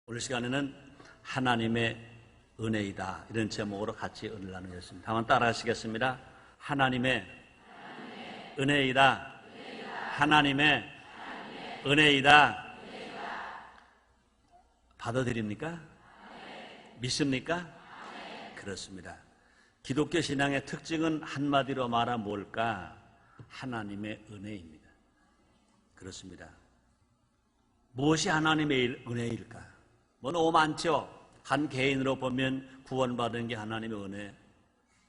오늘 시간에는 하나님의 은혜이다 이런 제목으로 같이 은혜를 나누겠습니다. 한번 따라 하시겠습니다. 하나님의 은혜이다. 하나님의 은혜이다. 받아들입니까? 믿습니까? 그렇습니다. 기독교 신앙의 특징은 한마디로 말하면 뭘까? 하나님의 은혜입니다. 그렇습니다. 무엇이 하나님의 은혜일까? 뭐 너무 많죠. 한 개인으로 보면 구원받은 게 하나님의 은혜,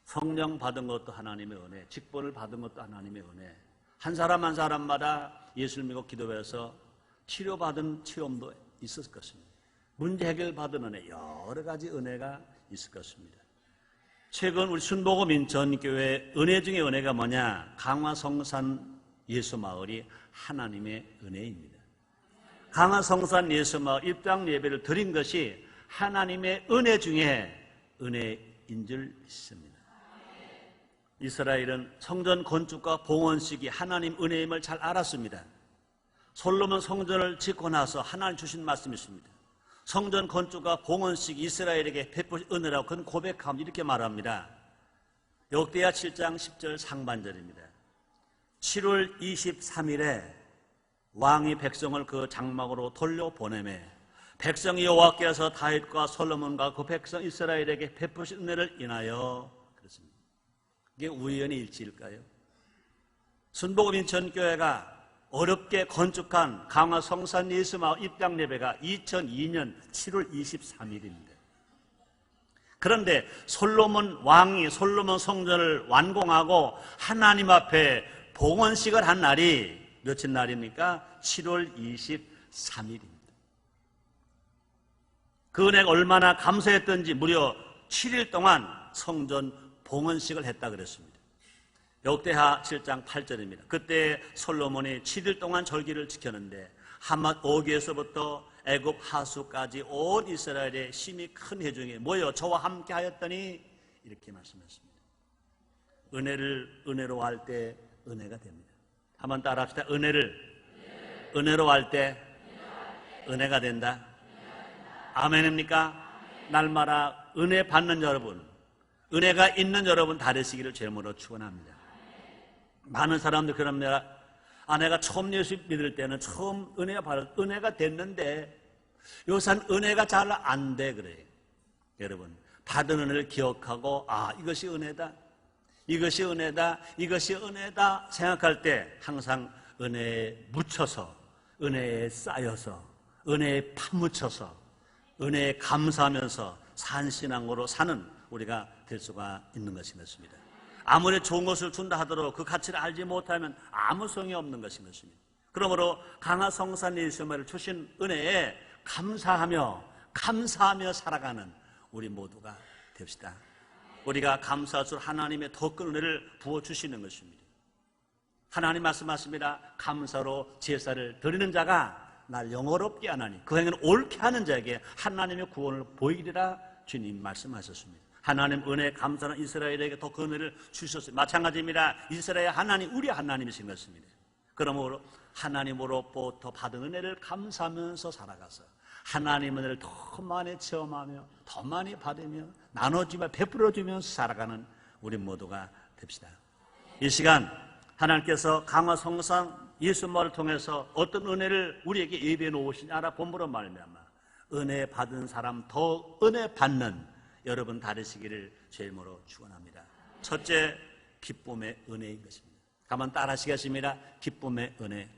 성령 받은 것도 하나님의 은혜, 직분을 받은 것도 하나님의 은혜. 한 사람 한 사람마다 예수를 믿고 기도해서 치료받은 체험도 있을 것입니다. 문제 해결 받은 은혜, 여러 가지 은혜가 있을 것입니다. 최근 우리 순복음 인천교회 은혜 중에 은혜가 뭐냐? 강화성산 예수마을이 하나님의 은혜입니다. 강화성산 예수마을 입장 예배를 드린 것이 하나님의 은혜 중에 은혜인 줄 믿습니다. 이스라엘은 성전 건축과 봉헌식이 하나님 은혜임을 잘 알았습니다. 솔로몬 성전을 짓고 나서 하나님 주신 말씀이 있습니다. 성전 건축과 봉헌식 이스라엘에게 베푸신 은혜라고 그는 고백하면 이렇게 말합니다. 역대하 7장 10절 상반절입니다. 7월 23일에 왕이 백성을 그 장막으로 돌려보내매 백성이 여호와께서 다윗과 솔로몬과 그 백성 이스라엘에게 베푸신 은혜를 인하여 그렇습니다. 이게 우연의 일치일까요? 순복음 인천교회가 어렵게 건축한 강화성산 예수마을 입당 예배가 2002년 7월 23일입니다. 그런데 솔로몬 왕이 솔로몬 성전을 완공하고 하나님 앞에 봉헌식을 한 날이 며칠 날입니까? 7월 23일입니다. 그 은혜가 얼마나 감사했던지 무려 7일 동안 성전 봉헌식을 했다 그랬습니다. 역대하 7장 8절입니다. 그때 솔로몬이 7일 동안 절기를 지켰는데 하맛 오기에서부터 애굽 하수까지 온 이스라엘의 심히 큰 회중이 모여 저와 함께 하였더니 이렇게 말씀했습니다. 은혜로 할 때 은혜가 됩니다. 한번 따라 합시다. 은혜로 할 때 은혜가 된다. 아멘입니까? 날마다 은혜 받는 여러분, 은혜가 있는 여러분 다르시기를 제물로 축원합니다. 많은 사람들 그럽니다. 내가 처음 예수 믿을 때는 처음 은혜가 됐는데 요새는 은혜가 잘 안 돼 그래요. 여러분 받은 은혜를 기억하고 이것이 은혜다, 이것이 은혜다, 이것이 은혜다 생각할 때 항상 은혜에 묻혀서, 은혜에 쌓여서, 은혜에 파묻혀서, 은혜에 감사하면서 산신앙으로 사는 우리가 될 수가 있는 것이 맞습니다. 아무리 좋은 것을 준다 하더라도 그 가치를 알지 못하면 아무 소용이 없는 것인 것입니다. 그러므로 강화성산 예수님을 주신 은혜에 감사하며 살아가는 우리 모두가 됩시다. 우리가 감사할 하나님의 더 큰 은혜를 부어주시는 것입니다. 하나님 말씀하십니다. 감사로 제사를 드리는 자가 날 영어롭게 하나니 그 행위를 옳게 하는 자에게 하나님의 구원을 보이리라 주님 말씀하셨습니다. 하나님 은혜 감사는 이스라엘에게 더 큰 은혜를 주셨습니다. 마찬가지입니다. 이스라엘 하나님 우리 하나님이신 것입니다. 그러므로 하나님으로부터 받은 은혜를 감사하면서 살아가서 하나님 은혜를 더 많이 체험하며 더 많이 받으며 나눠주며 베풀어주면서 살아가는 우리 모두가 됩시다. 이 시간 하나님께서 강화성산 예수마을을 통해서 어떤 은혜를 우리에게 예비해 놓으시냐 알아봄으로 말미암아 은혜 받은 사람 더 은혜 받는 여러분 다르시기를 제일모로 축원합니다. 첫째, 기쁨의 은혜인 것입니다. 한번 따라 하시겠습니다. 기쁨의 은혜.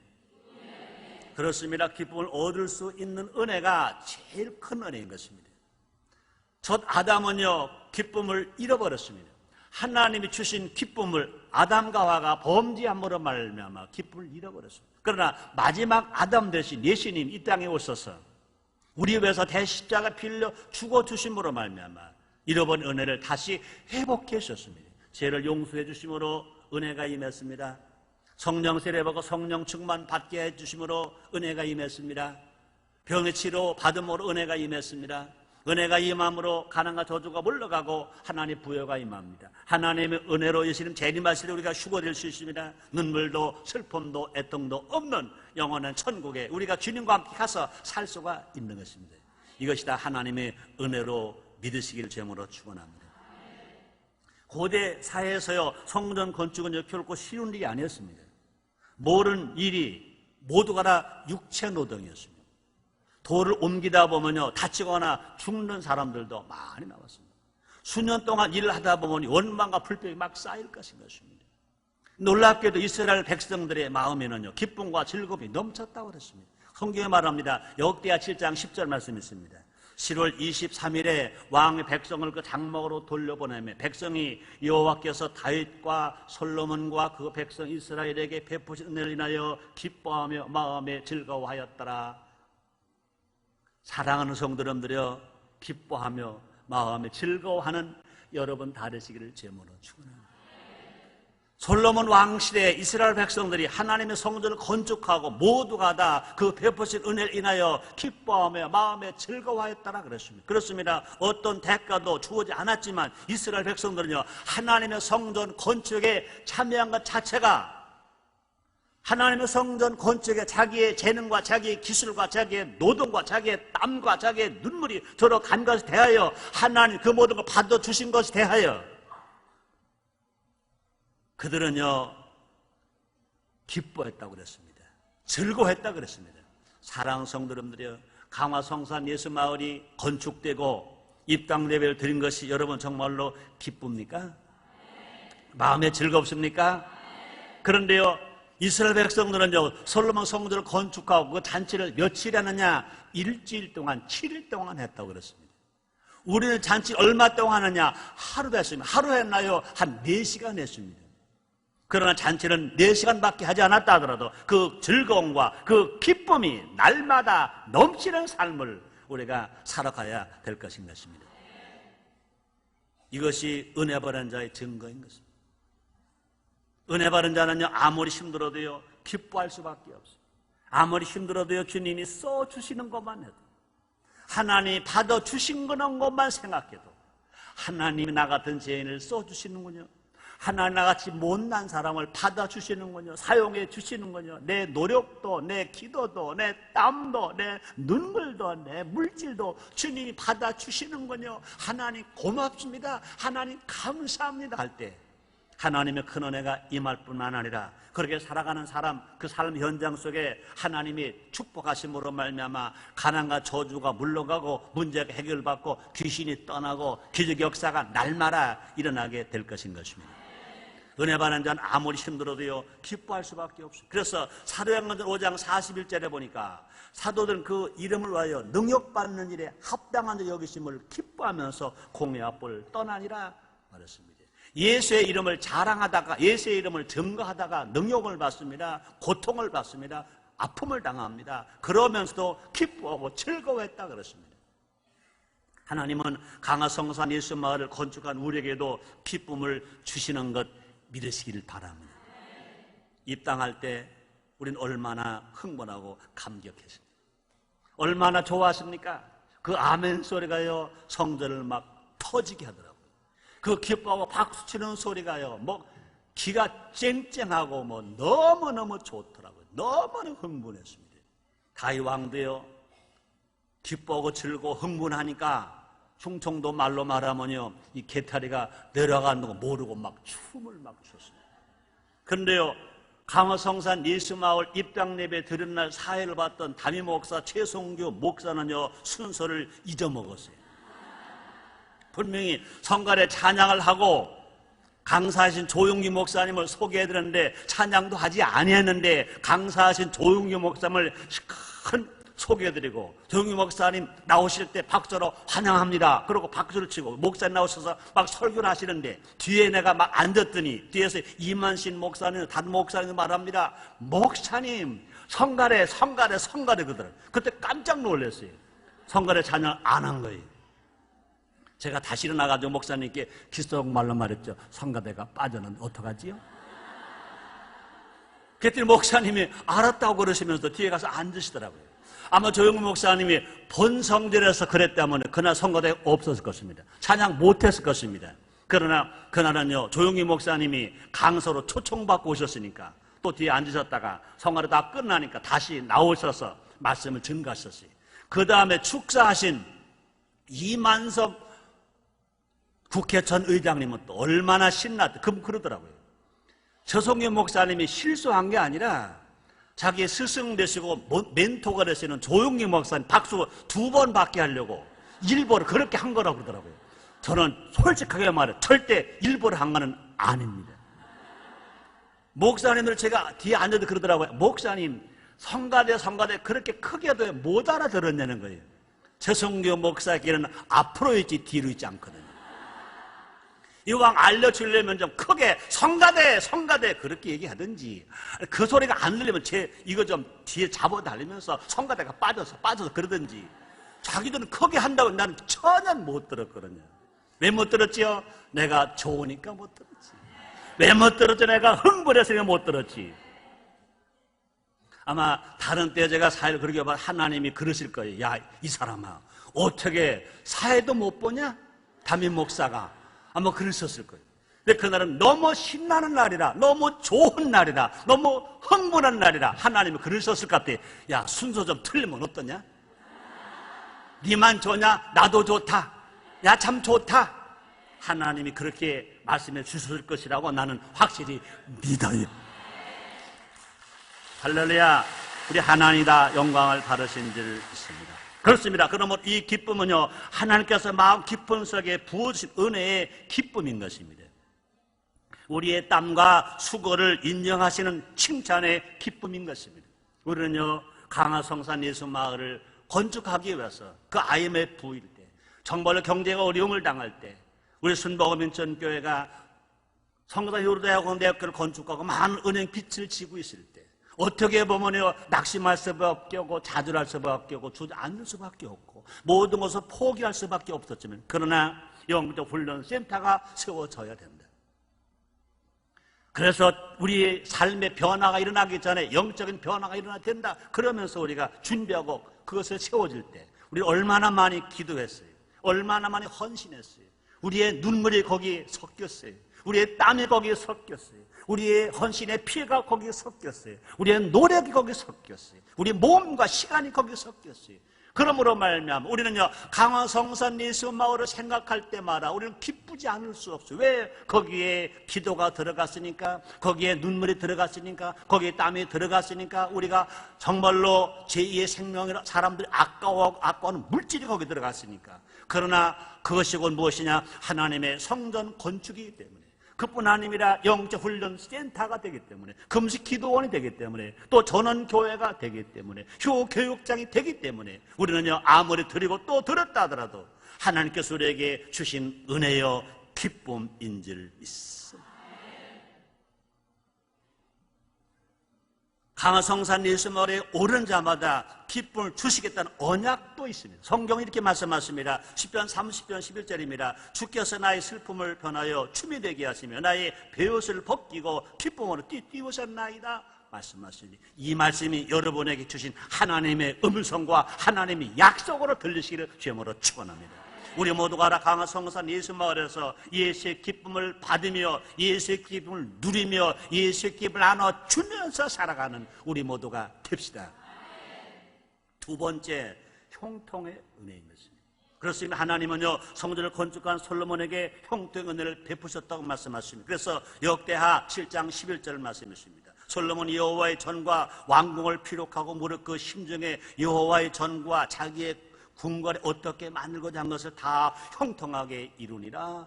그렇습니다. 기쁨을 얻을 수 있는 은혜가 제일 큰 은혜인 것입니다. 첫 아담은요 기쁨을 잃어버렸습니다. 하나님이 주신 기쁨을 아담과 하와가 범죄함으로 말미암아 기쁨을 잃어버렸습니다. 그러나 마지막 아담 대신 예수님 이 땅에 오셔서 우리 위해서 대십자가 빌려 죽어주심으로 말미암아 잃어버린 은혜를 다시 회복해 주셨습니다. 죄를 용서해 주심으로 은혜가 임했습니다. 성령 세례받고 성령 충만 받게 해주심으로 은혜가 임했습니다. 병의 치료 받음으로 은혜가 임했습니다. 은혜가 임함으로 가난과 저주가 물러가고 하나님의 부여가 임합니다. 하나님의 은혜로 예수님 재림하실 때 우리가 휴거될 수 있습니다. 눈물도 슬픔도 애통도 없는 영원한 천국에 우리가 주님과 함께 가서 살 수가 있는 것입니다. 이것이 다 하나님의 은혜로 믿으시기를 제목으로 축원합니다. 고대 사회에서요, 성전 건축은 결코 쉬운 일이 아니었습니다. 모든 일이 모두가 다 육체 노동이었습니다. 돌을 옮기다 보면요, 다치거나 죽는 사람들도 많이 나왔습니다. 수년 동안 일을 하다 보면 원망과 불평이 막 쌓일 것입니다. 놀랍게도 이스라엘 백성들의 마음에는요, 기쁨과 즐거움이 넘쳤다고 그랬습니다. 성경에 말합니다. 역대하 7장 10절 말씀이 있습니다. 10월 23일에 왕의 백성을 그 장막으로 돌려보내며 백성이 여호와께서 다윗과 솔로몬과 그 백성 이스라엘에게 베푸신 은혜를 인하여 기뻐하며 마음에 즐거워하였더라. 사랑하는 성도님들여, 기뻐하며 마음에 즐거워하는 여러분 다르시기를 제목으로 축원합니다. 솔로몬 왕 시대에 이스라엘 백성들이 하나님의 성전을 건축하고 모두가 다 그 베푸신 은혜를 인하여 기뻐하며 마음에 즐거워하였다라 그랬습니다. 그렇습니다. 어떤 대가도 주어지지 않았지만 이스라엘 백성들은요, 하나님의 성전 건축에 참여한 것 자체가, 하나님의 성전 건축에 자기의 재능과 자기의 기술과 자기의 노동과 자기의 땀과 자기의 눈물이 들어간 것에 대하여 하나님 그 모든 걸 받아주신 것에 대하여 그들은요, 기뻐했다고 그랬습니다. 즐거워했다고 그랬습니다. 사랑하는 성도님들이요, 강화성산 예수마을이 건축되고 입당 예배를 드린 것이 여러분 정말로 기쁩니까? 마음에 즐겁습니까? 그런데요, 이스라엘 백성들은요, 솔로몬 성전을 건축하고 그 잔치를 며칠 하느냐? 일주일 동안, 7일 동안 했다고 그랬습니다. 우리는 잔치 얼마 동안 하느냐? 하루 했습니다. 하루 했나요? 한 4시간 했습니다. 그러나 잔치는 4시간밖에 하지 않았다 하더라도 그 즐거움과 그 기쁨이 날마다 넘치는 삶을 우리가 살아가야 될 것인 것입니다. 이것이 은혜 받은 자의 증거인 것입니다. 은혜 받은 자는요, 아무리 힘들어도요, 기뻐할 수밖에 없어요. 아무리 힘들어도요, 주님이 써주시는 것만 해도, 하나님이 받아주신 것만 생각해도, 하나님이 나 같은 죄인을 써주시는군요. 하나님 나같이 못난 사람을 받아주시는군요. 사용해 주시는군요. 내 노력도, 내 기도도, 내 땀도, 내 눈물도, 내 물질도 주님이 받아주시는군요. 하나님 고맙습니다. 하나님 감사합니다 할 때 하나님의 큰 은혜가 임할 뿐만 아니라 그렇게 살아가는 사람, 그 삶 현장 속에 하나님이 축복하심으로 말미암아 가난과 저주가 물러가고 문제가 해결받고 귀신이 떠나고 기적 역사가 날마다 일어나게 될 것인 것입니다. 은혜 받는 자는 아무리 힘들어도요, 기뻐할 수밖에 없어요. 그래서 사도행전 5장 41절에 보니까 사도들은 그 이름을 위하여 능력받는 일에 합당한 자 여기심을 기뻐하면서 공회 앞을 떠나니라 말했습니다. 예수의 이름을 자랑하다가, 예수의 이름을 증거하다가 능력을 받습니다. 고통을 받습니다. 아픔을 당합니다. 그러면서도 기뻐하고 즐거워했다 그랬습니다. 하나님은 강화성산 예수마을을 건축한 우리에게도 기쁨을 주시는 것 믿으시기를 바랍니다. 입당할 때 우리는 얼마나 흥분하고 감격했습니까? 얼마나 좋았습니까? 그 아멘 소리가요, 성전을 막 터지게 하더라고요. 그 기뻐하고 박수치는 소리가요, 뭐 기가 쨍쨍하고 뭐 너무너무 좋더라고요. 너무너무 흥분했습니다. 다윗 왕도요, 기뻐하고 즐거워 흥분하니까 충청도 말로 말하면요, 이 개타리가 내려가는 거 모르고 막 춤을 막 췄습니다. 그런데요, 강화성산 예수마을 입당 예배 드린 날 사회를 봤던 담임 목사 최송규 목사는요, 순서를 잊어먹었어요. 분명히 성가대 찬양을 하고 강사하신 조용기 목사님을 소개해드렸는데 찬양도 하지 아니했는데 강사하신 조용기 목사님을 큰 소개해드리고 조용기 목사님 나오실 때 박수로 환영합니다. 그러고 박수를 치고 목사님 나오셔서 막 설교를 하시는데 뒤에 내가 막 앉았더니 뒤에서 이만신 목사님, 다른 목사님 말합니다. 목사님 성가대 그들. 그때 깜짝 놀랐어요. 성가대 찬양 안 한 거예요. 제가 다시 일어나가지고 목사님께 기속말로 말했죠. 성가대가 빠졌는데 어떡하지요? 그랬더니 목사님이 알았다고 그러시면서 뒤에 가서 앉으시더라고요. 아마 조용구 목사님이 본성전에서 그랬다면 그날 성가대가 없었을 것입니다. 찬양 못했을 것입니다. 그러나 그날은요, 조용기 목사님이 강서로 초청받고 오셨으니까 또 뒤에 앉으셨다가 성가대 다 끝나니까 다시 나오셔서 말씀을 증가하셨어요. 그 다음에 축사하신 이만석 국회 전 의장님은 또 얼마나 신났다. 그러더라고요. 최성규 목사님이 실수한 게 아니라 자기 스승 되시고 멘토가 되시는 조용기 목사님 박수 2번 받게 하려고 일부러 그렇게 한 거라고 그러더라고요. 저는 솔직하게 말해 절대 일부러 한 거는 아닙니다. 목사님들 제가 뒤에 앉아도 그러더라고요. 목사님 성가대 그렇게 크게도 못 알아들었냐는 거예요. 최성규 목사에게는 앞으로 있지 뒤로 있지 않거든요. 이왕 알려주려면 좀 크게 성가대 그렇게 얘기하든지, 그 소리가 안 들리면 이거 좀 뒤에 잡아달리면서 성가대가 빠져서 그러든지, 자기들은 크게 한다고 나는 전혀 못 들었거든요. 왜 못 들었지요? 내가 좋으니까 못 들었지. 왜 못 들었지? 내가 흥분해서 못 들었지. 아마 다른 때 제가 사회를 그렇게 봐 하나님이 그러실 거예요. 야, 이 사람아, 어떻게 사회도 못 보냐? 담임 목사가 아마 그랬었을 거예요. 근데 그날은 너무 신나는 날이라, 너무 좋은 날이라, 너무 흥분한 날이라 하나님이 그러셨을 것 같아. 야, 순서 좀 틀리면 어떠냐? 니만 좋냐? 나도 좋다. 야, 참 좋다. 하나님이 그렇게 말씀해 주셨을 것이라고 나는 확실히 믿어요. 할렐루야. 우리 하나님이다 영광을 받으신 줄 믿습니다. 그렇습니다. 그러면 이 기쁨은요, 하나님께서 마음 깊은 속에 부어주신 은혜의 기쁨인 것입니다. 우리의 땀과 수고를 인정하시는 칭찬의 기쁨인 것입니다. 우리는요, 강화성산 예수마을을 건축하기 위해서 그 IMF일 때, 정말로 경제가 어려움을 당할 때, 우리 순복음인천교회가 성산 효로대학원대학교를 건축하고 많은 은행 빚을 지고 있을 때, 어떻게 보면요, 낙심할 수밖에 없고 좌절할 수밖에 없고 주저앉을 수밖에 없고 모든 것을 포기할 수밖에 없었지만, 그러나 영적 훈련 센터가 세워져야 된다. 그래서 우리의 삶의 변화가 일어나기 전에 영적인 변화가 일어나야 된다. 그러면서 우리가 준비하고 그것을 세워질 때 우리 얼마나 많이 기도했어요. 얼마나 많이 헌신했어요. 우리의 눈물이 거기에 섞였어요. 우리의 땀이 거기에 섞였어요. 우리의 헌신의 피가 거기에 섞였어요. 우리의 노력이 거기에 섞였어요. 우리의 몸과 시간이 거기에 섞였어요. 그러므로 말미암아 우리는요, 강화성산 예수마을을 생각할 때마다 우리는 기쁘지 않을 수 없어요. 왜? 거기에 기도가 들어갔으니까, 거기에 눈물이 들어갔으니까, 거기에 땀이 들어갔으니까, 우리가 정말로 제2의 생명이라 사람들이 아까워하는 물질이 거기 들어갔으니까. 그러나 그것이 곧 무엇이냐? 하나님의 성전 건축이기 때문에, 그뿐 아니라 영적 훈련 센터가 되기 때문에, 금식 기도원이 되기 때문에, 또 전원교회가 되기 때문에, 교육장이 되기 때문에 우리는요, 아무리 드리고 또 들었다 하더라도 하나님께서 우리에게 주신 은혜여 기쁨인 줄 믿습니다. 강화성산 예수마을에 오른 자마다 기쁨을 주시겠다는 언약도 있습니다. 성경이 이렇게 말씀하십니다. 시편 30편 11절입니다. 주께서 나의 슬픔을 변하여 춤이 되게 하시며 나의 베옷을 벗기고 기쁨으로 띄우셨나이다 말씀하시니, 이 말씀이 여러분에게 주신 하나님의 음성과 하나님의 약속으로 들리시기를 주님으로 축원합니다. 우리 모두가 알아 강화성산 예수마을에서 예수의 기쁨을 받으며 예수의 기쁨을 누리며 예수의 기쁨을 나눠주면서 살아가는 우리 모두가 됩시다. 두 번째, 형통의 은혜인 것입니다. 그렇습니다. 하나님은요, 성전을 건축한 솔로몬에게 형통의 은혜를 베푸셨다고 말씀하십니다. 그래서 역대하 7장 11절 말씀이십니다. 솔로몬이 여호와의 전과 왕궁을 피력하고 무릇 그 심중에 여호와의 전과 자기의 궁궐에 어떻게 만들고자 한 것을 다 형통하게 이루니라.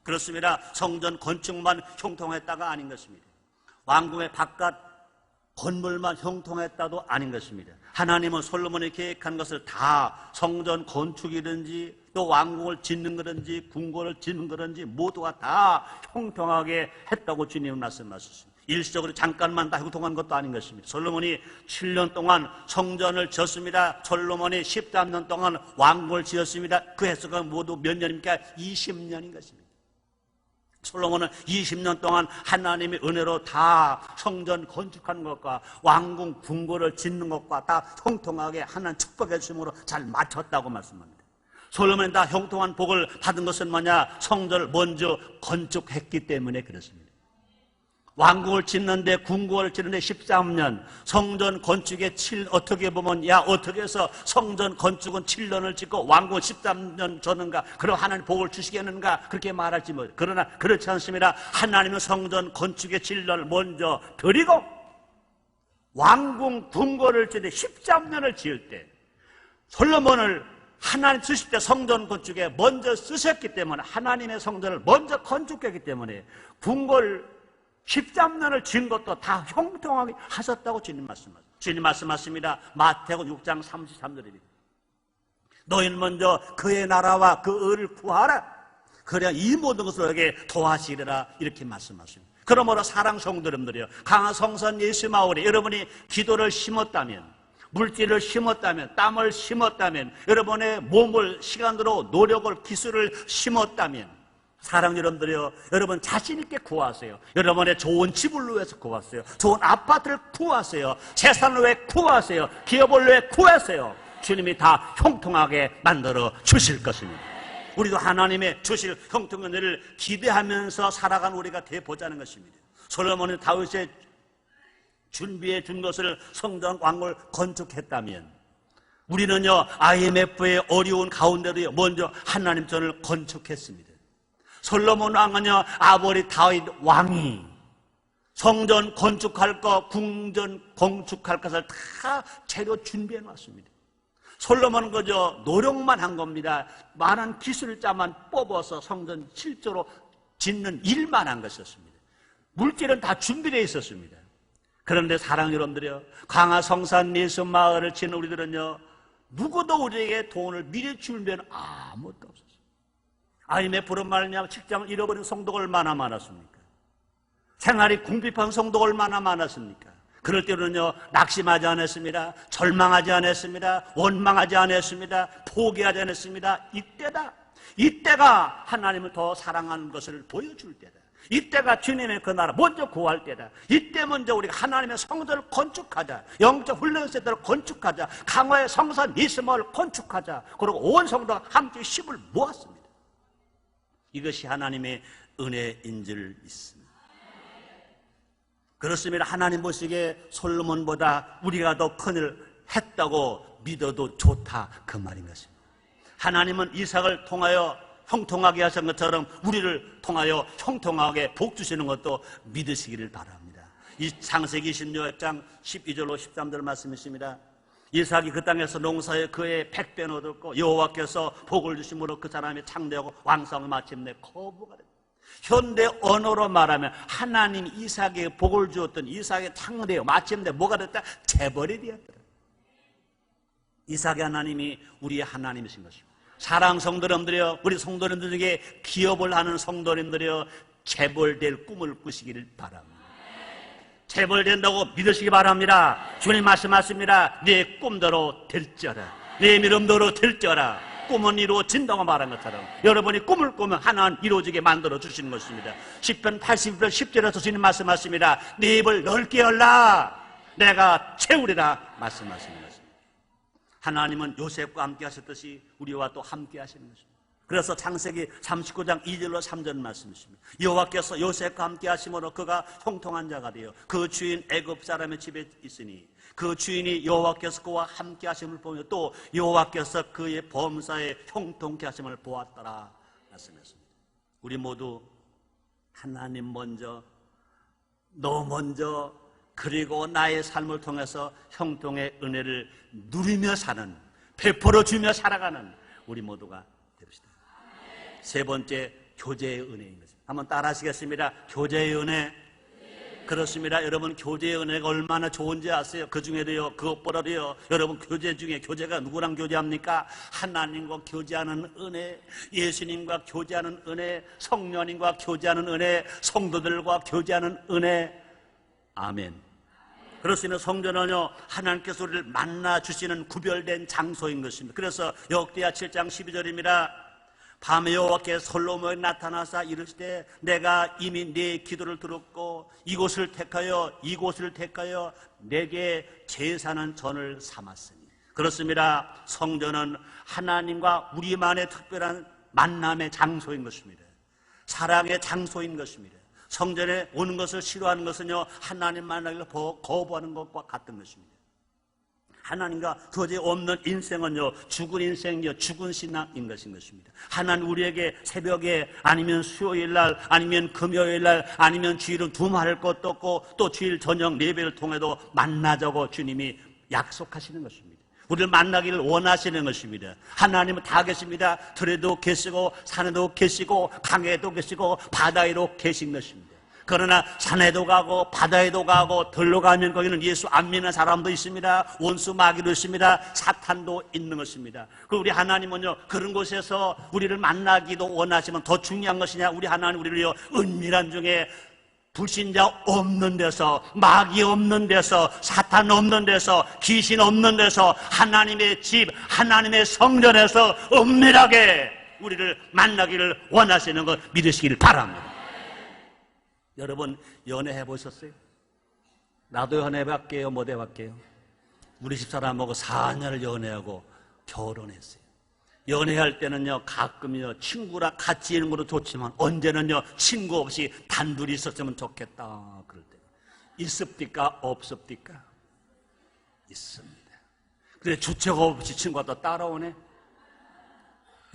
그렇습니다. 성전 건축만 형통했다가 아닌 것입니다. 왕궁의 바깥 건물만 형통했다도 아닌 것입니다. 하나님은 솔로몬이 계획한 것을 다 성전 건축이든지 또 왕궁을 짓는 거든지 궁궐을 짓는 거든지 모두가 다 형통하게 했다고 주님은 말씀하셨습니다. 일시적으로 잠깐만 다 형통한 것도 아닌 것입니다. 솔로몬이 7년 동안 성전을 지었습니다. 솔로몬이 13년 동안 왕궁을 지었습니다. 그 횟수가 모두 몇 년입니까? 20년인 것입니다. 솔로몬은 20년 동안 하나님의 은혜로 다 성전 건축하는 것과 왕궁 궁궐을 짓는 것과 다 형통하게 하나님 축복해 주심으로 잘 맞췄다고 말씀합니다. 솔로몬이 다 형통한 복을 받은 것은 뭐냐? 성전을 먼저 건축했기 때문에 그렇습니다. 왕궁을 짓는데 궁궐을 짓는데 13년, 성전 건축에 어떻게 보면 어떻게 해서 성전 건축은 7년을 짓고 왕궁을 13년 줬는가? 그럼 하나님 복을 주시겠는가? 그렇게 말할지 뭐. 그러나 그렇지 않습니다. 하나님은 성전 건축에 7년을 먼저 드리고 왕궁 궁궐을 짓는데 13년을 지을 때 솔로몬을 하나님 쓰실 때 성전 건축에 먼저 쓰셨기 때문에 하나님의 성전을 먼저 건축했기 때문에 궁궐 13년을 지은 것도 다 형통하게 하셨다고 주님 말씀하십니다. 주님 말씀하십니다. 마태복음 6장 33절입니다. 너희는 먼저 그의 나라와 그 의를 구하라. 그래야 이 모든 것을 너에게 도와주리라. 이렇게 말씀하십니다. 그러므로 사랑 성도 여러분들이요, 강한 성산 예수 마을에 여러분이 기도를 심었다면, 물질을 심었다면, 땀을 심었다면, 여러분의 몸을 시간으로 노력을 기술을 심었다면, 사랑 여러분들이요, 여러분 자신 있게 구하세요. 여러분의 좋은 집을 위해서 구하세요. 좋은 아파트를 구하세요. 재산을 위해 구하세요. 기업을 위해 구하세요. 주님이 다 형통하게 만들어 주실 것입니다. 우리도 하나님의 주실 형통의 은혜를 기대하면서 살아간 우리가 되보자는 것입니다. 솔로몬은 다윗의 준비해 준 것을 성전 왕궁을 건축했다면, 우리는요 IMF의 어려운 가운데도 먼저 하나님 전을 건축했습니다. 솔로몬 왕은요 아버지 다윗 왕이 성전 건축할 것, 궁전 건축할 것을 다 재료 준비해 놨습니다. 솔로몬은 그저 노력만 한 겁니다. 많은 기술자만 뽑아서 성전 실제로 짓는 일만 한 것이었습니다. 물질은 다 준비되어 있었습니다. 그런데 사랑 여러분들이요, 강화성산 예수 마을을 지는 우리들은요 누구도 우리에게 돈을 미리 준비는 아무것도 없었어요. IMF로 말미암아 직장을 잃어버린 성도가 얼마나 많았습니까? 생활이 궁핍한 성도가 얼마나 많았습니까? 그럴 때는요 낙심하지 않았습니다. 절망하지 않았습니다. 원망하지 않았습니다. 포기하지 않았습니다. 이때가 하나님을 더 사랑하는 것을 보여줄 때다. 이때가 주님의 그 나라 먼저 구할 때다. 이때 먼저 우리가 하나님의 성전을 건축하자. 영적 훈련센터를 건축하자. 강화의 성산 예수마을을 건축하자. 그리고 온 성도가 함께 힘을 모았습니다. 이것이 하나님의 은혜인 줄 믿습니다. 그렇습니다. 하나님 보시기에 솔로몬보다 우리가 더 큰일 했다고 믿어도 좋다, 그 말인 것입니다. 하나님은 이삭을 통하여 형통하게 하신 것처럼 우리를 통하여 형통하게 복 주시는 것도 믿으시기를 바랍니다. 이 창세기 26장 12절로 13절 말씀이십니다. 이삭이 그 땅에서 농사에 그의 100배는 얻었고 여호와께서 복을 주심으로 그 사람이 창대하고 왕성을 마침내 거부가 됐다. 현대 언어로 말하면 하나님이 이삭에게 복을 주었던 이삭의 창대하고 마침내 뭐가 됐다? 재벌이 되었더라. 이삭의 하나님이 우리의 하나님이신 것입니다. 사랑 성도님들이여, 우리 성도님들 중에 기업을 하는 성도님들이여, 재벌 될 꿈을 꾸시기를 바랍니다. 재벌 된다고 믿으시기 바랍니다. 주님 말씀하십니다. 네 꿈대로 될지어라. 네 미름대로 될지어라. 꿈은 이루어진다고 말한 것처럼 여러분이 꿈을 꾸면 하나는 이루어지게 만들어 주시는 것입니다. 시편 82편 10절에서 주님 말씀하십니다. 네 입을 넓게 열라. 내가 채우리라 말씀하시는 것입니다. 하나님은 요셉과 함께 하셨듯이 우리와 또 함께 하시는 것입니다. 그래서 창세기 39장 2절로 3절 말씀이십니다. 여호와께서 요셉과 함께 하심으로 그가 형통한 자가 되어 그 주인 애굽 사람의 집에 있으니 그 주인이 여호와께서 그와 함께 하심을 보며 또 여호와께서 그의 범사에 형통케 하심을 보았더라 말씀했습니다. 우리 모두 하나님 먼저, 너 먼저, 그리고 나의 삶을 통해서 형통의 은혜를 누리며 사는, 베풀어 주며 살아가는 우리 모두가 됩시다. 세 번째, 교제의 은혜인 것입니다. 한번 따라 하시겠습니다. 교제의 은혜. 그렇습니다. 여러분, 교제의 은혜가 얼마나 좋은지 아세요? 그 중에도요, 그것보다도요, 여러분, 교제 중에 교제가 누구랑 교제합니까? 하나님과 교제하는 은혜, 예수님과 교제하는 은혜, 성령님과 교제하는 은혜, 성도들과 교제하는 은혜. 아멘. 그렇습니다. 성전은요, 하나님께서 우리를 만나 주시는 구별된 장소인 것입니다. 그래서 역대하 7장 12절입니다. 밤에 여호와께서 솔로몬에게 나타나사 이르시되 내가 이미 네 기도를 들었고 이곳을 택하여 내게 제사는 전을 삼았으니. 그렇습니다. 성전은 하나님과 우리만의 특별한 만남의 장소인 것입니다. 사랑의 장소인 것입니다. 성전에 오는 것을 싫어하는 것은요, 하나님 만나기를 거부하는 것과 같은 것입니다. 하나님과 도저히 없는 인생은요, 죽은 인생이요, 죽은 신앙인 것입니다. 하나님 우리에게 새벽에 아니면 수요일날 아니면 금요일날 아니면 주일은 두말할 것도 없고 또 주일 저녁 예배를 통해도 만나자고 주님이 약속하시는 것입니다. 우리를 만나기를 원하시는 것입니다. 하나님은 다 계십니다. 들에도 계시고 산에도 계시고 강에도 계시고 바다에도 계신 것입니다. 그러나 산에도 가고 바다에도 가고 들로 가면 거기는 예수 안 믿는 사람도 있습니다. 원수 마귀도 있습니다. 사탄도 있는 것입니다. 그 우리 하나님은요, 그런 곳에서 우리를 만나기도 원하시면 더 중요한 것이냐, 우리 하나님 우리를요 은밀한 중에 불신자 없는 데서, 마귀 없는 데서, 사탄 없는 데서, 귀신 없는 데서, 하나님의 집, 하나님의 성전에서 은밀하게 우리를 만나기를 원하시는 것 믿으시기를 바랍니다. 여러분 연애해 보셨어요? 나도 연애해봤게요, 못 해봤게요? 우리 집사람하고 4년을 연애하고 결혼했어요. 연애할 때는요, 가끔요, 친구랑 같이 있는 것도 좋지만, 언제는요, 친구 없이 단둘이 있었으면 좋겠다. 그럴 때. 있습니까? 없습니까? 있습니다. 그래, 주체가 없이 친구가 또 따라오네?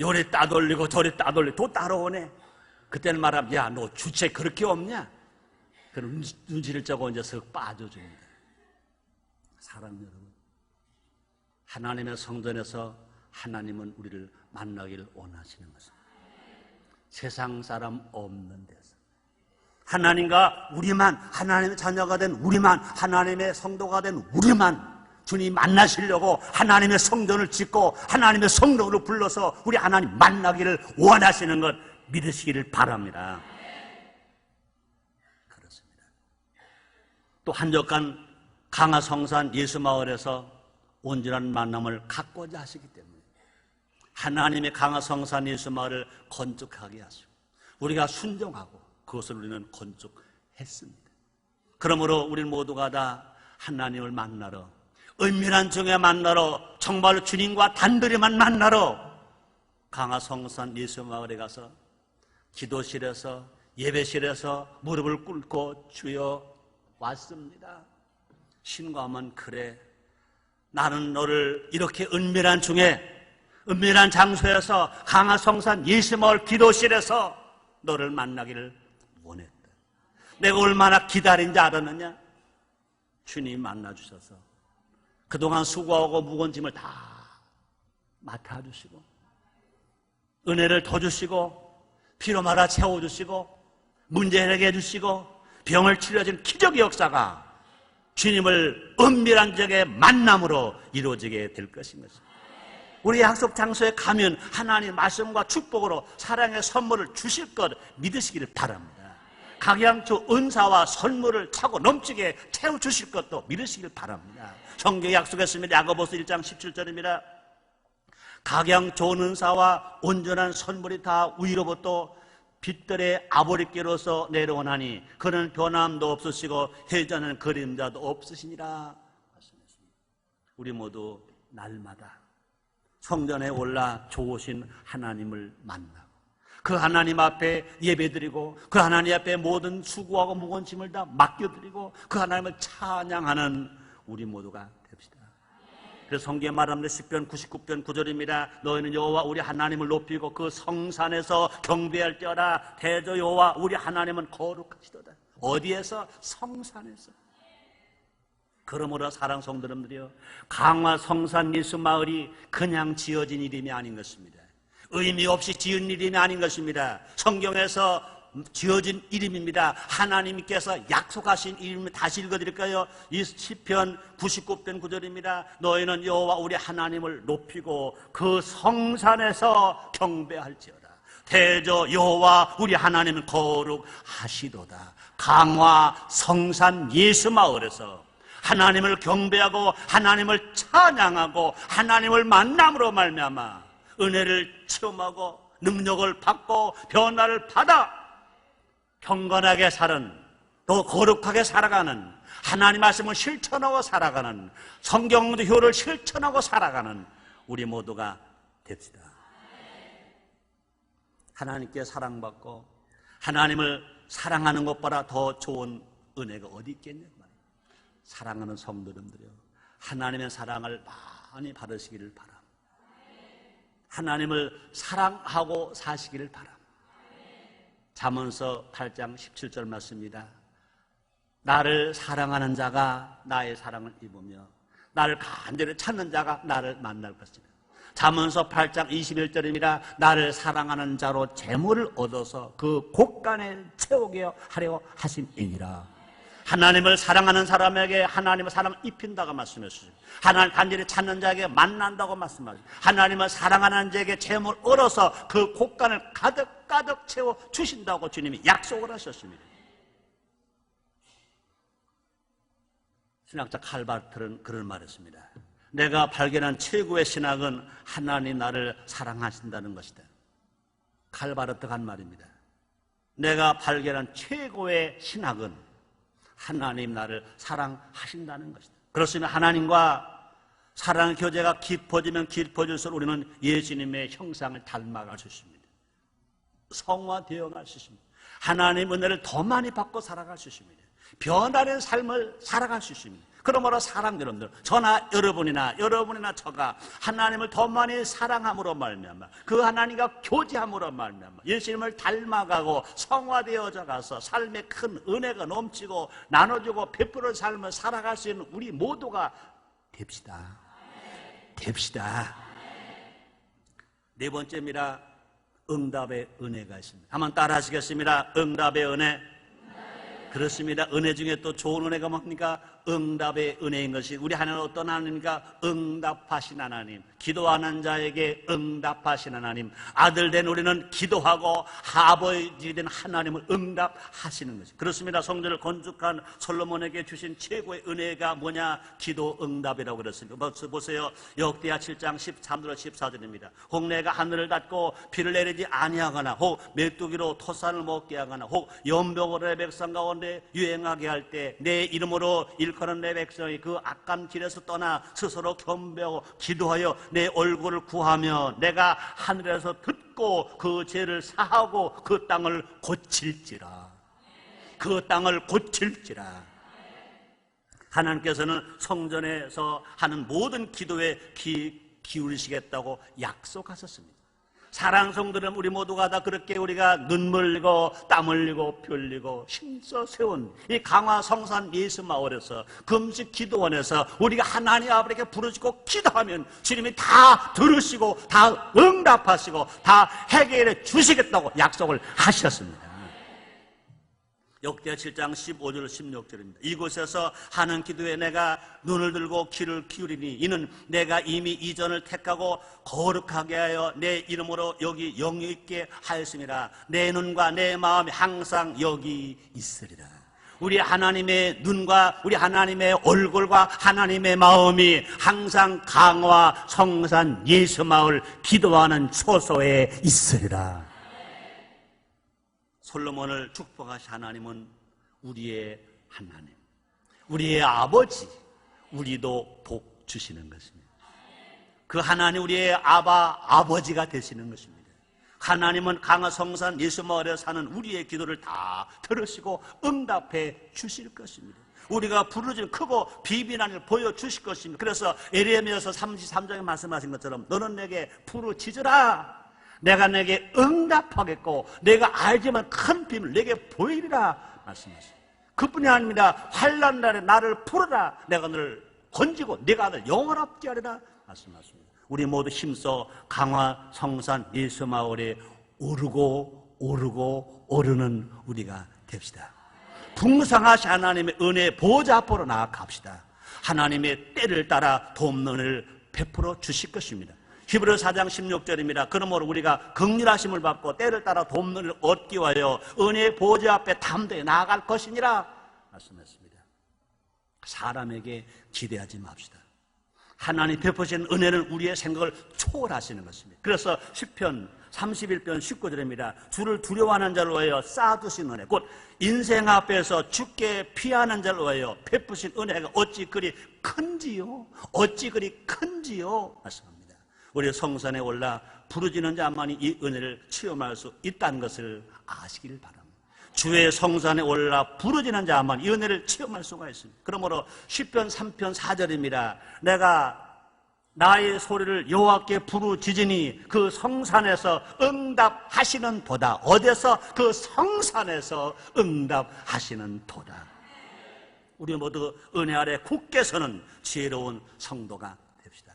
요리 따돌리고 저리 따돌리고 또 따라오네? 그때는 말하면, 야, 너 주체 그렇게 없냐? 그럼 눈치를 짜고 이제 석 빠져줍니다. 사랑 여러분, 하나님의 성전에서 하나님은 우리를 만나기를 원하시는 것입니다. 세상 사람 없는 데서 하나님과 우리만, 하나님의 자녀가 된 우리만, 하나님의 성도가 된 우리만 주님 만나시려고 하나님의 성전을 짓고 하나님의 성도를 불러서 우리 하나님 만나기를 원하시는 것 믿으시기를 바랍니다. 그렇습니다. 또 한적한 강화성산 예수마을에서 온전한 만남을 갖고자 하시기 때문에 하나님의 강화성산 예수마을을 건축하게 하시고 우리가 순종하고 그것을 우리는 건축했습니다. 그러므로 우리 모두가 다 하나님을 만나러, 은밀한 중에 만나러, 정말로 주님과 단둘이만 만나러 강화성산 예수마을에 가서 기도실에서, 예배실에서 무릎을 꿇고 주여 왔습니다. 신고하면, 그래, 나는 너를 이렇게 은밀한 중에, 은밀한 장소에서, 강화성산 예수마을 기도실에서 너를 만나기를 원했다. 내가 얼마나 기다린지 알았느냐? 주님 만나주셔서 그동안 수고하고 무거운 짐을 다 맡아주시고 은혜를 더 주시고 피로 말아 채워주시고 문제 해결해 주시고 병을 치료해준 기적의 역사가 주님을 은밀한 적의 만남으로 이루어지게 될 것인 것입니다. 우리 약속 장소에 가면 하나님 말씀과 축복으로 사랑의 선물을 주실 것 믿으시기를 바랍니다. 각양주 은사와 선물을 차고 넘치게 채워주실 것도 믿으시길 바랍니다. 성경에 약속했습니다. 야고보서 1장 17절입니다. 각양 좋은 은사와 온전한 선물이 다 위로부터 빛들의 아버지께로서 내려오나니 그는 변함도 없으시고 해자는 그림자도 없으시니라 말씀했습니다. 우리 모두 날마다 성전에 올라 좋으신 하나님을 만나고 그 하나님 앞에 예배드리고 그 하나님 앞에 모든 수고하고 무거운 짐을 다 맡겨드리고 그 하나님을 찬양하는 우리 모두가 됩시다. 그래서 성경에 말합니다. 시편 99편 9절입니다. 너희는 여호와 우리 하나님을 높이고 그 성산에서 경배할 때어라. 대저 여호와 우리 하나님은 거룩하시도다. 어디에서? 성산에서. 그러므로 사랑 성도님들이여, 강화성산 예수마을이 그냥 지어진 이름이 아닌 것입니다. 의미 없이 지은 이름이 아닌 것입니다. 성경에서 지어진 이름입니다. 하나님께서 약속하신 이름을 다시 읽어드릴까요? 이 시편 99편 9절입니다. 너희는 여호와 우리 하나님을 높이고 그 성산에서 경배할지어다. 대저 여호와 우리 하나님은 거룩하시도다. 강화성산 예수마을에서 하나님을 경배하고 하나님을 찬양하고 하나님을 만남으로 말미암아 은혜를 체험하고 능력을 받고 변화를 받아 경건하게 사는, 또 거룩하게 살아가는, 하나님 말씀을 실천하고 살아가는, 성경도효를 실천하고 살아가는 우리 모두가 됩시다. 하나님께 사랑받고 하나님을 사랑하는 것보다 더 좋은 은혜가 어디 있겠냐고 말이에요. 사랑하는 성도님들이요, 하나님의 사랑을 많이 받으시기를 바랍니다. 하나님을 사랑하고 사시기를 바랍니다. 잠언서 8장 17절 말씀입니다. 나를 사랑하는 자가 나의 사랑을 입으며 나를 간절히 찾는 자가 나를 만날 것이다. 잠언서 8장 21절입니다. 나를 사랑하는 자로 재물을 얻어서 그 곳간에 채우게 하려 하심이니라. 하나님을 사랑하는 사람에게 하나님의 사랑을 입힌다고 말씀하셨습니다. 하나님을 간절히 찾는 자에게 만난다고 말씀하셨습니다. 하나님을 사랑하는 자에게 재물을 얻어서 그 곳간을 가득 채워 주신다고 주님이 약속을 하셨습니다. 신학자 칼바르트는 그런 말을 했습니다. 내가 발견한 최고의 신학은 하나님 나를 사랑하신다는 것이다. 칼바르트가 한 말입니다. 내가 발견한 최고의 신학은 하나님 나를 사랑하신다는 것이다. 그렇습니다. 하나님과 사랑의 교제가 깊어지면 깊어질수록 우리는 예수님의 형상을 닮아갈 수 있습니다. 성화되어 갈 수 있습니다. 하나님 은혜를 더 많이 받고 살아갈 수 있습니다. 변화된 삶을 살아갈 수 있습니다. 그러므로 사랑 여러분들, 저나 여러분이나 저가 하나님을 더 많이 사랑함으로 말미암아 그 하나님과 교제함으로 말미암아 예수님을 닮아가고 성화되어져 가서 삶에 큰 은혜가 넘치고 나눠주고 베풀어 삶을 살아갈 수 있는 우리 모두가 됩시다. 네 번째입니다. 응답의 은혜가 있습니다. 한번 따라 하시겠습니다. 응답의 은혜. 그렇습니다. 은혜 중에 또 좋은 은혜가 뭡니까? 응답의 은혜인 것이, 우리 하나님은 어떤 하나님입니까? 응답하신 하나님, 기도하는 자에게 응답하신 하나님, 아들 된 우리는 기도하고 아버지 된 하나님을 응답하시는 것이. 그렇습니다. 성전을 건축한 솔로몬에게 주신 최고의 은혜가 뭐냐? 기도 응답이라고 그랬습니다. 보세요. 역대하 7장 13절 14절입니다. 혹 내가 하늘을 닫고 비를 내리지 아니하거나 혹 메뚜기로 토산을 먹게 하거나 혹 연병으로 내 백성 가운데 유행하게 할 때 내 이름으로 일컬은 내 백성이 그 악한 길에서 떠나 스스로 겸비하고 기도하여 내 얼굴을 구하며 내가 하늘에서 듣고 그 죄를 사하고 그 땅을 고칠지라. 하나님께서는 성전에서 하는 모든 기도에 기울이시겠다고 약속하셨습니다. 사랑하는 성도는 우리 모두가 다 그렇게 우리가 눈물 흘리고 땀 흘리고 피 흘리고 힘써 세운 이 강화 성산 예수 마을에서 금식 기도원에서 우리가 하나님 아버지께 부르짖고 기도하면 주님이 다 들으시고 다 응답하시고 다 해결해 주시겠다고 약속을 하셨습니다. 역대하 7장 15절 16절입니다. 이곳에서 하는 기도에 내가 눈을 들고 귀를 기울이니 이는 내가 이미 이전을 택하고 거룩하게 하여 내 이름으로 여기 영이 있게 하였습니다. 내 눈과 내 마음이 항상 여기 있으리라. 우리 하나님의 눈과 우리 하나님의 얼굴과 하나님의 마음이 항상 강화 성산 예수마을 기도하는 초소에 있으리라. 솔로몬을 축복하신 하나님은 우리의 하나님, 우리의 아버지, 우리도 복 주시는 것입니다. 그 하나님 우리의 아버지가 되시는 것입니다. 하나님은 강화성산 예수마을에 사는 우리의 기도를 다 들으시고 응답해 주실 것입니다. 우리가 부르짖는 크고 비빈한을 보여주실 것입니다. 그래서 에레미야서 33장에 말씀하신 것처럼 너는 내게 부르짖으라. 내가 내게 응답하겠고 내가 알지만 큰 비밀을 내게 보이리라 말씀하십니다. 그뿐이 아닙니다. 환난 날에 나를 부르라. 내가 너를 건지고 네가 아들 영원롭게 하리라 말씀하십니다. 우리 모두 힘써 강화 성산 예수마을에 오르는 우리가 됩시다. 풍성하신 하나님의 은혜 보좌 앞으로 나아갑시다. 하나님의 때를 따라 돕는 은혜를 베풀어 주실 것입니다. 히브리서 4장 16절입니다. 그러므로 우리가 긍휼하심을 받고 때를 따라 돕는 일을 얻기 위하여 은혜의 보좌 앞에 담대히 나아갈 것이니라 말씀했습니다. 사람에게 기대하지 맙시다. 하나님 베푸신 은혜는 우리의 생각을 초월하시는 것입니다. 그래서 시편 31편 19절입니다. 주를 두려워하는 자를 위하여 쌓아두신 은혜, 곧 인생 앞에서 주께 피하는 자를 위하여 베푸신 은혜가 어찌 그리 큰지요 말씀합니다. 우리 성산에 올라 부르짖는 자만이 이 은혜를 체험할 수 있다는 것을 아시기를 바랍니다. 주의 성산에 올라 부르짖는 자만 이 은혜를 체험할 수가 있습니다. 그러므로 시편 3편 4절입니다. 내가 나의 소리를 여호와께 부르짖으니 그 성산에서 응답하시는 도다. 어디서? 그 성산에서 응답하시는 도다. 우리 모두 은혜 아래 굳게 서는 지혜로운 성도가 됩시다.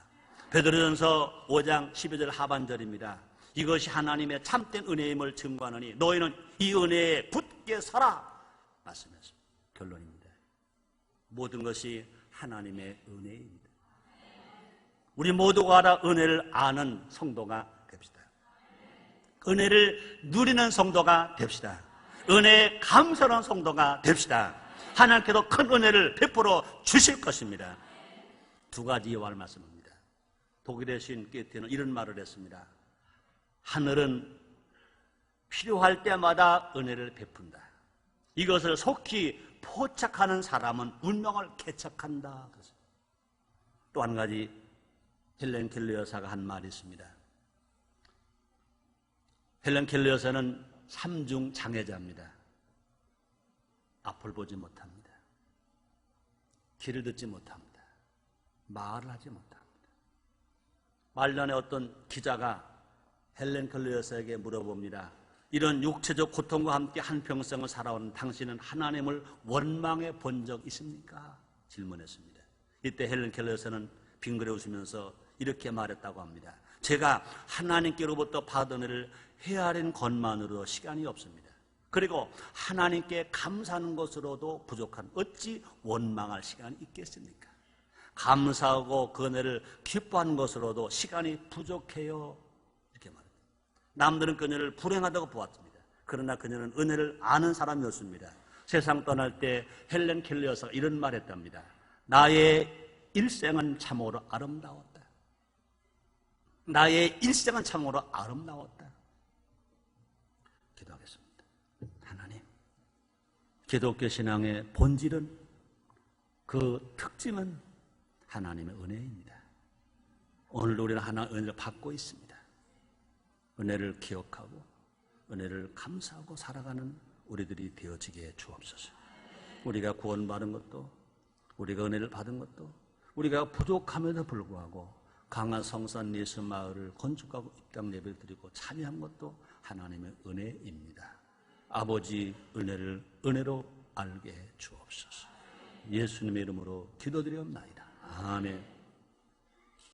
베드로전서 5장 12절 하반절입니다. 이것이 하나님의 참된 은혜임을 증거하느니 너희는 이 은혜에 굳게 서라 말씀했습니다. 결론입니다. 모든 것이 하나님의 은혜입니다. 우리 모두가 다 은혜를 아는 성도가 됩시다. 은혜를 누리는 성도가 됩시다. 은혜에 감사하는 성도가 됩시다. 하나님께도 큰 은혜를 베풀어 주실 것입니다. 두 가지 예화를 말씀합니다. 독일의 시인 게테는 이런 말을 했습니다. 하늘은 필요할 때마다 은혜를 베푼다. 이것을 속히 포착하는 사람은 운명을 개척한다. 또 한 가지 헬렌 켈러 여사가 한 말이 있습니다. 헬렌 켈러 여사는 삼중 장애자입니다. 앞을 보지 못합니다. 귀를 듣지 못합니다. 말을 하지 못합니다. 말년에 어떤 기자가 헬렌 켈러 여사에게 물어봅니다. 이런 육체적 고통과 함께 한평생을 살아온 당신은 하나님을 원망해 본 적 있습니까? 질문했습니다. 이때 헬렌 켈러 여사는 빙그레 웃으면서 이렇게 말했다고 합니다. 제가 하나님께로부터 받은 은혜를 헤아린 것만으로 시간이 없습니다. 그리고 하나님께 감사하는 것으로도 부족한 어찌 원망할 시간이 있겠습니까? 감사하고 그 은혜를 기뻐하는 것으로도 시간이 부족해요. 이렇게 말합니다. 남들은 그녀를 불행하다고 보았습니다. 그러나 그녀는 은혜를 아는 사람이었습니다. 세상 떠날 때 헬렌 켈러 여사가 이런 말 했답니다. 나의 일생은 참으로 아름다웠다. 나의 일생은 참으로 아름다웠다. 기도하겠습니다. 하나님, 기독교 신앙의 본질은, 그 특징은 하나님의 은혜입니다. 오늘도 우리는 하나님의 은혜를 받고 있습니다. 은혜를 기억하고 은혜를 감사하고 살아가는 우리들이 되어지게 주옵소서. 우리가 구원받은 것도, 우리가 은혜를 받은 것도, 우리가 부족함에도 불구하고 강한 성산 예수 마을을 건축하고 입당 예배를 드리고 참여한 것도 하나님의 은혜입니다. 아버지 은혜를 은혜로 알게 해 주옵소서. 예수님의 이름으로 기도드리옵나이다. 아멘.